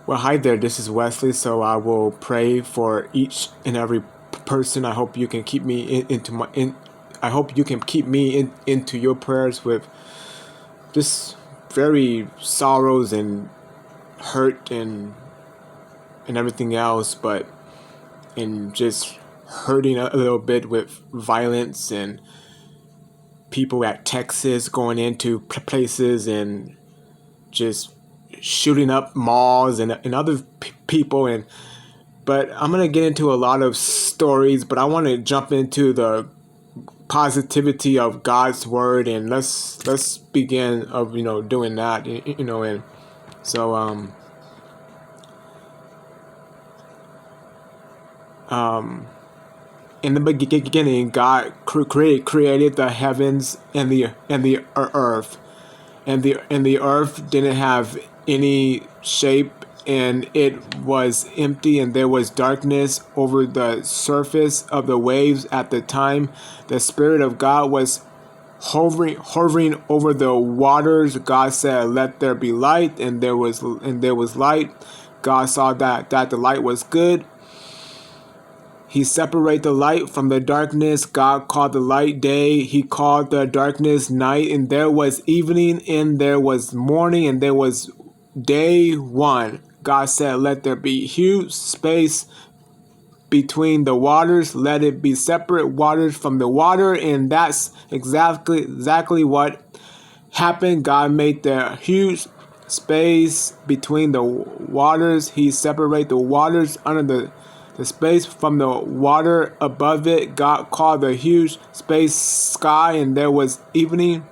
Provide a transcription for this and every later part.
Well, hi there. This is Wesley. So I will pray for each and every person. I hope you can keep me into my in. I hope you can keep me into your prayers with just very sorrows and hurt and everything else, but and just hurting a little bit with violence and people at Texas going into places and just shooting up malls and other people. And but I'm gonna get into a lot of stories, but I want to jump into the positivity of God's word, and let's begin of doing that. And so um in the beginning, God created the heavens and the earth, and the earth didn't have any shape, and it was empty, and there was darkness over the surface of the waves. At the time the Spirit of God was hovering over the waters, God said, "Let there be light," and there was light. God saw that the light was good. He separated the light from the darkness. God called the light day. He called the darkness night. And there was evening, and there was morning, and there was day one. God said, "Let there be huge space between the waters. Let it be separate waters from the water." And that's exactly what happened. God made the huge space between the waters. He separated the waters under the space from the water above it. God called the huge space sky, and there was evening,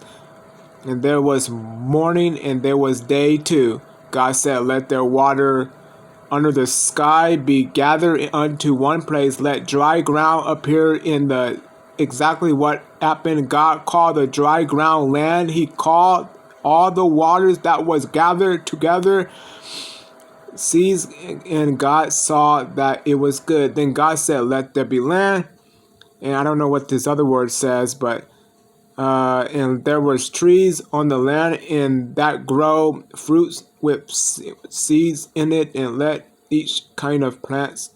and there was morning, and there was day too. God said, "Let there water under the sky be gathered unto one place. Let dry ground appear in the." Exactly what happened. God called the dry ground land. He called all the waters that was gathered together seas, and God saw that it was good. Then God said, "Let there be land." And I don't know what this other word says, but and there was trees on the land, and that grow fruits with seeds in it, and let each kind of plants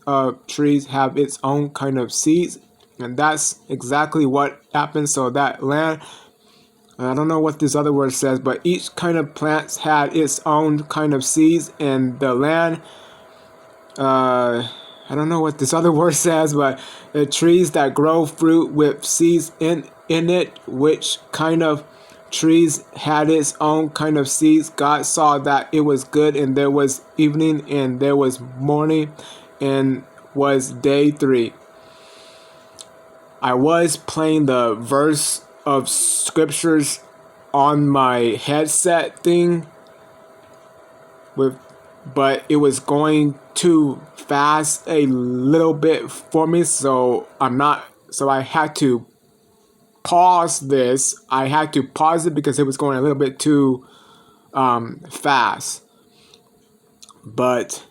trees have its own kind of seeds. And that's exactly what happened. So that land, I don't know what this other word says, but each kind of plants had its own kind of seeds, and the land, I don't know what this other word says, but the trees that grow fruit with seeds in it, which kind of trees had its own kind of seeds. God saw that it was good, and there was evening, and there was morning, and was day three. I was playing the verse of scriptures on my headset thing but it was going too fast a little bit for me, so I had to pause this. I had to pause it because it was going a little bit too fast. But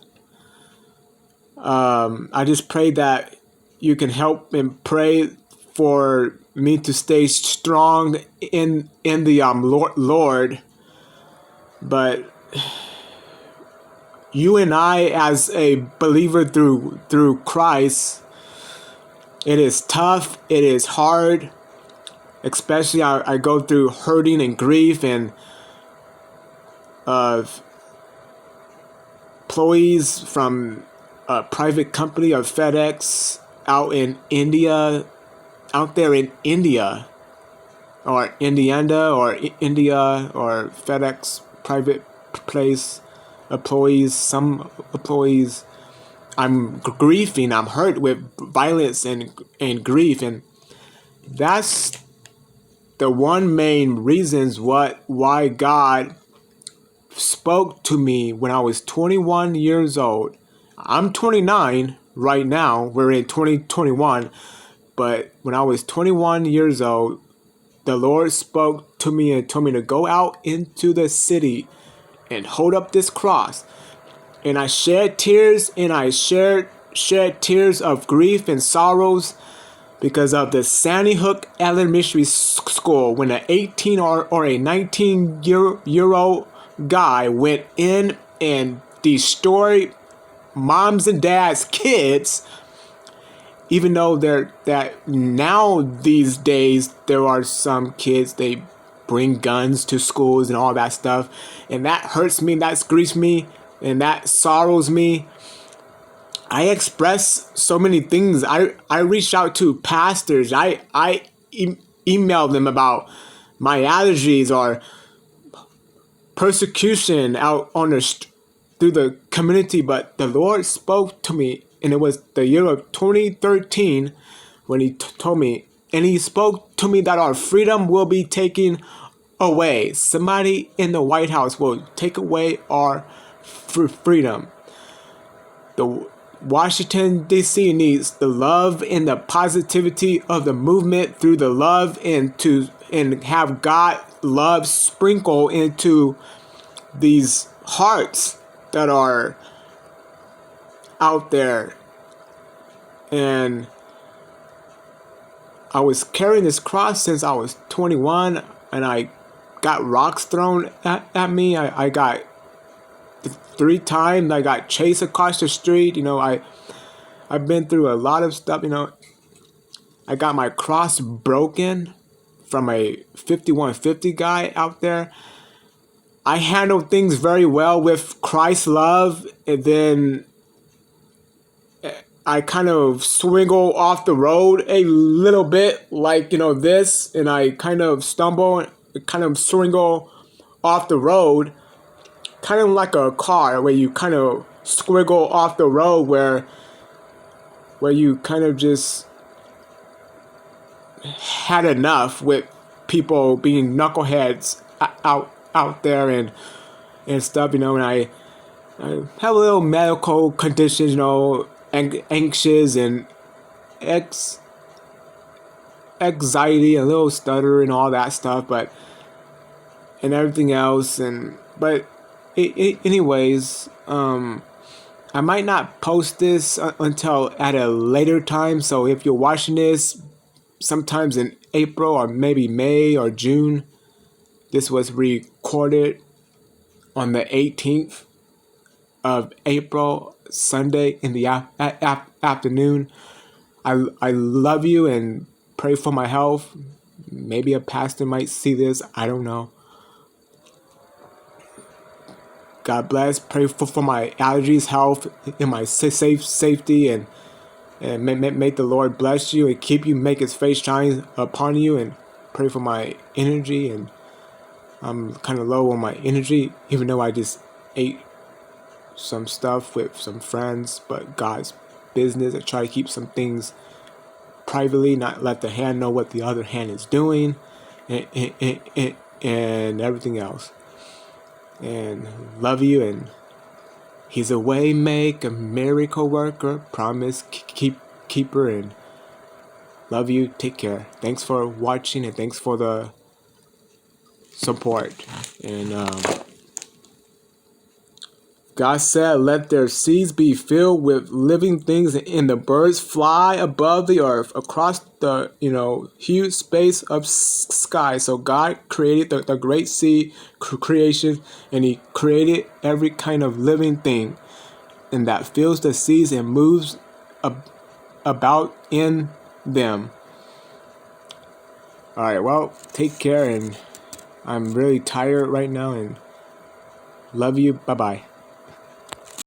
I just pray that you can help and pray for me to stay strong in the Lord. But you and I, as a believer through Christ, it is tough. It is hard. Especially I go through hurting and grief, and employees from a private company of FedEx out there in India, or Indiana, or India, or FedEx private place employees. Some employees, I'm grieving. I'm hurt with violence and grief, and that's the one main reasons why God spoke to me when I was 21 years old. I'm 29 right now. We're in 2021. But when I was 21 years old, the Lord spoke to me and told me to go out into the city and hold up this cross. And I shed tears, and I shed tears of grief and sorrows because of the Sandy Hook Elementary School, when an 18 or a 19-year-old guy went in and destroy moms and dads' kids, even though that now these days there are some kids, they bring guns to schools and all that stuff, and that hurts me, that grieves me, and that sorrows me. I express so many things. I reach out to pastors. Email them about my allergies or persecution out on through the community, but the Lord spoke to me, and it was the year of 2013 when He told me, and He spoke to me that our freedom will be taken away. Somebody in the White House will take away our freedom. The Washington, D.C. needs the love and the positivity of the movement through the love and have God love sprinkle into these hearts that are out there. And I was carrying this cross since I was 21, and I got rocks thrown at me. I got 3 times. I got chased across the street. I've been through a lot of stuff. I got my cross broken from a 5150 guy out there. I handled things very well with Christ's love, and then I kind of swingle off the road a little bit, like this, and I kind of stumble, kind of swingle off the road, kind of like a car where you kind of squiggle off the road, where you kind of just had enough with people being knuckleheads out there and stuff, and I have a little medical conditions, anxious and anxiety, a little stutter and all that stuff, and everything else, but anyways, I might not post this until at a later time. So if you're watching this sometimes in April or maybe May or June, this was recorded on the 18th of April, Sunday in the afternoon. I love you and pray for my health. Maybe a pastor might see this. I don't know. God bless. Pray for my allergies, health, and my safety, and may the Lord bless you and keep you, make His face shine upon you, and pray for my energy. And I'm kind of low on my energy, even though I just ate some stuff with some friends, but God's business. I try to keep some things privately, not let the hand know what the other hand is doing, and everything else. And love you, and He's a way maker, miracle worker, promise keeper, and love you. Take care. Thanks for watching, and thanks for the support. And God said, let their seas be filled with living things, and the birds fly above the earth across the, huge space of sky. So God created the great sea creation, and He created every kind of living thing, and that fills the seas and moves about in them. All right, well, take care, and I'm really tired right now, and love you. Bye-bye.